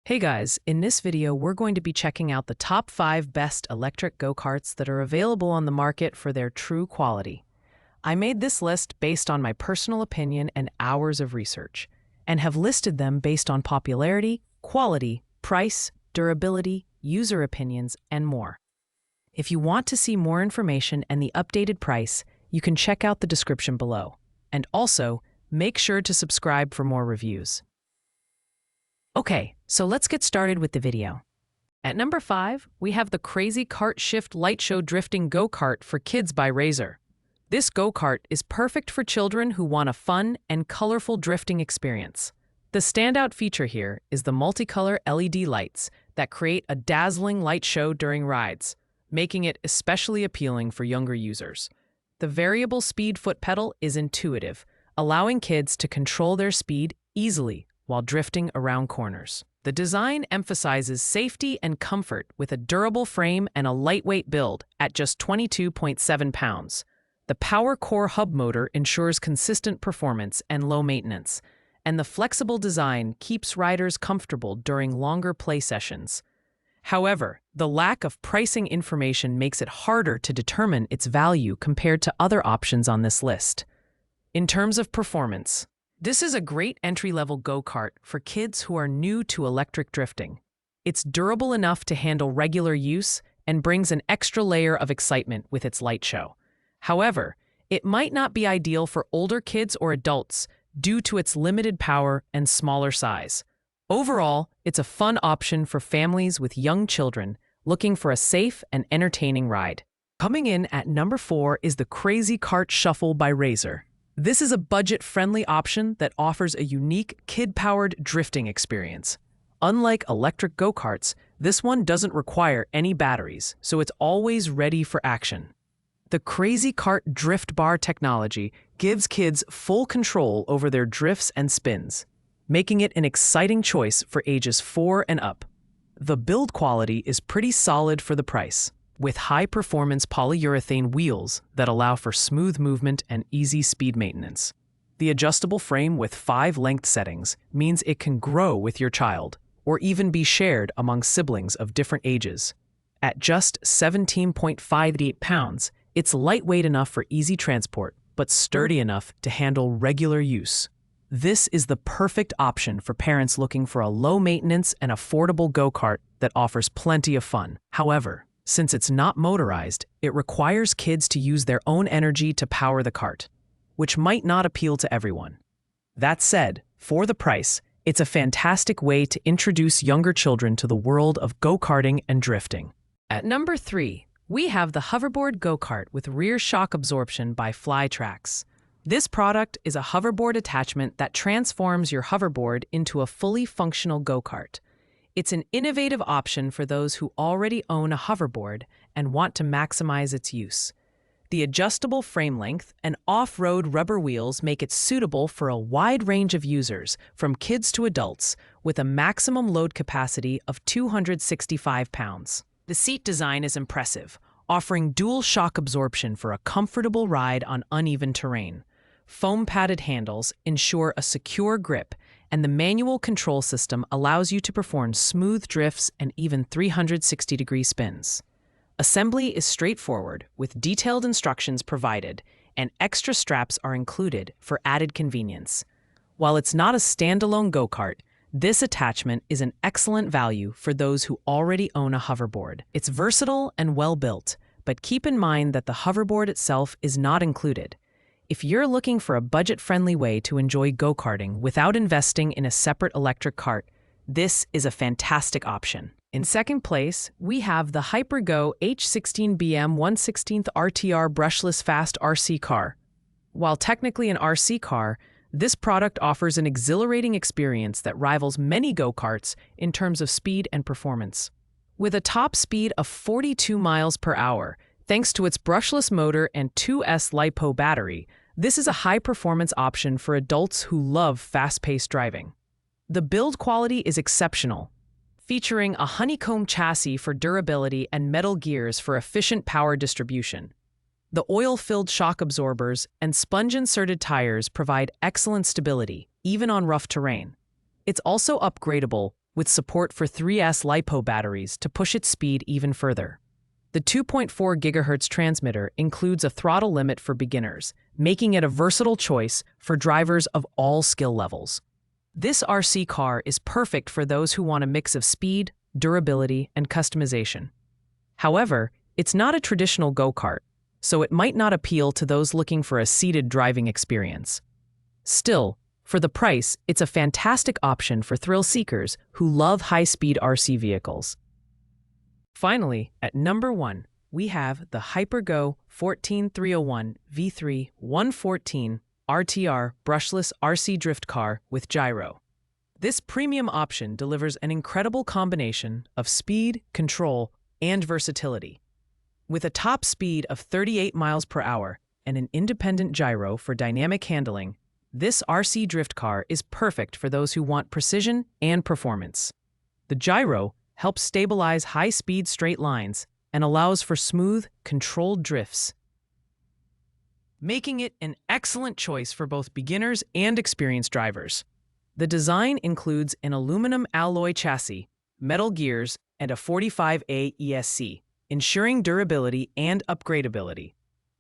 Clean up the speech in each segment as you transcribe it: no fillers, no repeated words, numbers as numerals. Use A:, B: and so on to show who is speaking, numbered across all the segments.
A: Hey guys, in this video we're going to be checking out the top 5 best electric go-karts that are available on the market for their true quality. I made this list based on my personal opinion and hours of research, and have listed them based on popularity, quality, price, durability, user opinions, and more. If you want to see more information and the updated price, you can check out the description below. And also, make sure to subscribe for more reviews. Okay, so let's get started with the video. At number 5, we have the Crazy Kart Shift Light Show Drifting Go-Kart for Kids by Razor. This go-kart is perfect for children who want a fun and colorful drifting experience. The standout feature here is the multicolor LED lights that create a dazzling light show during rides, making it especially appealing for younger users. The variable speed foot pedal is intuitive, allowing kids to control their speed easily while drifting around corners. The design emphasizes safety and comfort with a durable frame and a lightweight build at just 22.7 pounds. The Power Core hub motor ensures consistent performance and low maintenance, and the flexible design keeps riders comfortable during longer play sessions. However, the lack of pricing information makes it harder to determine its value compared to other options on this list. In terms of performance, this is a great entry-level go-kart for kids who are new to electric drifting. It's durable enough to handle regular use and brings an extra layer of excitement with its light show. However, it might not be ideal for older kids or adults due to its limited power and smaller size. Overall, it's a fun option for families with young children looking for a safe and entertaining ride. Coming in at number 4 is the Crazy Kart Shuffle by Razor. This is a budget-friendly option that offers a unique, kid-powered drifting experience. Unlike electric go-karts, this one doesn't require any batteries, so it's always ready for action. The Crazy Kart Drift Bar technology gives kids full control over their drifts and spins, making it an exciting choice for ages 4 and up. The build quality is pretty solid for the price, with high-performance polyurethane wheels that allow for smooth movement and easy speed maintenance. The adjustable frame with 5 length settings means it can grow with your child, or even be shared among siblings of different ages. At just 17.58 pounds, it's lightweight enough for easy transport, but sturdy enough to handle regular use. This is the perfect option for parents looking for a low-maintenance and affordable go-kart that offers plenty of fun. However, since it's not motorized, it requires kids to use their own energy to power the kart, which might not appeal to everyone. That said, for the price, it's a fantastic way to introduce younger children to the world of go-karting and drifting. At number 3, we have the Hoverboard GoKart with rear shock absorption by Flytrax. This product is a hoverboard attachment that transforms your hoverboard into a fully functional go-kart. It's an innovative option for those who already own a hoverboard and want to maximize its use. The adjustable frame length and off-road rubber wheels make it suitable for a wide range of users, from kids to adults, with a maximum load capacity of 265 pounds. The seat design is impressive, offering dual shock absorption for a comfortable ride on uneven terrain. Foam-padded handles ensure a secure grip, and the manual control system allows you to perform smooth drifts and even 360-degree spins. Assembly is straightforward, with detailed instructions provided, and extra straps are included for added convenience. While it's not a standalone go-kart, this attachment is an excellent value for those who already own a hoverboard. It's versatile and well-built, but keep in mind that the hoverboard itself is not included. If you're looking for a budget-friendly way to enjoy go-karting without investing in a separate electric kart, this is a fantastic option. In second place, we have the Hypergo H16BM 1/16 RTR brushless fast RC car. While technically an RC car, this product offers an exhilarating experience that rivals many go-karts in terms of speed and performance. With a top speed of 42 miles per hour, thanks to its brushless motor and 2S LiPo battery, this is a high-performance option for adults who love fast-paced driving. The build quality is exceptional, featuring a honeycomb chassis for durability and metal gears for efficient power distribution. The oil-filled shock absorbers and sponge-inserted tires provide excellent stability, even on rough terrain. It's also upgradable with support for 3S LiPo batteries to push its speed even further. The 2.4 GHz transmitter includes a throttle limit for beginners, making it a versatile choice for drivers of all skill levels. This RC car is perfect for those who want a mix of speed, durability, and customization. However, it's not a traditional go-kart, so it might not appeal to those looking for a seated driving experience. Still, for the price, it's a fantastic option for thrill seekers who love high-speed RC vehicles. Finally, at number 1, we have the Hypergo 14301 V3 114 RTR brushless RC drift car with gyro. This premium option delivers an incredible combination of speed, control, and versatility. With a top speed of 38 miles per hour and an independent gyro for dynamic handling, this RC drift car is perfect for those who want precision and performance. The gyro helps stabilize high-speed straight lines and allows for smooth, controlled drifts, making it an excellent choice for both beginners and experienced drivers. The design includes an aluminum alloy chassis, metal gears, and a 45A ESC, ensuring durability and upgradability.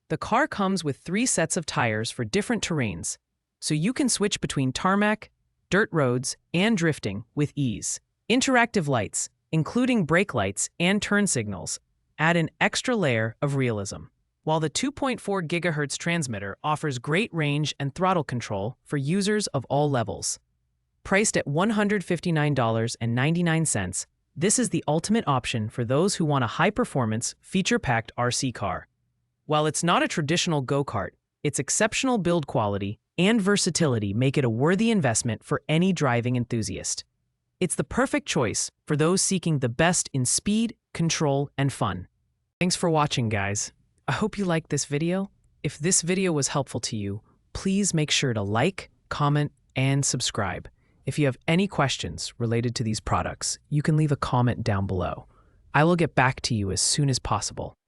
A: The car comes with 3 sets of tires for different terrains, so you can switch between tarmac, dirt roads, and drifting with ease. Interactive lights, including brake lights and turn signals, add an extra layer of realism, while the 2.4 GHz transmitter offers great range and throttle control for users of all levels. Priced at $159.99, this is the ultimate option for those who want a high-performance, feature-packed RC car. While it's not a traditional go-kart, its exceptional build quality and versatility make it a worthy investment for any driving enthusiast. It's the perfect choice for those seeking the best in speed, control, and fun. Thanks for watching, guys. I hope you liked this video. If this video was helpful to you, please make sure to like, comment, and subscribe. If you have any questions related to these products, you can leave a comment down below. I will get back to you as soon as possible.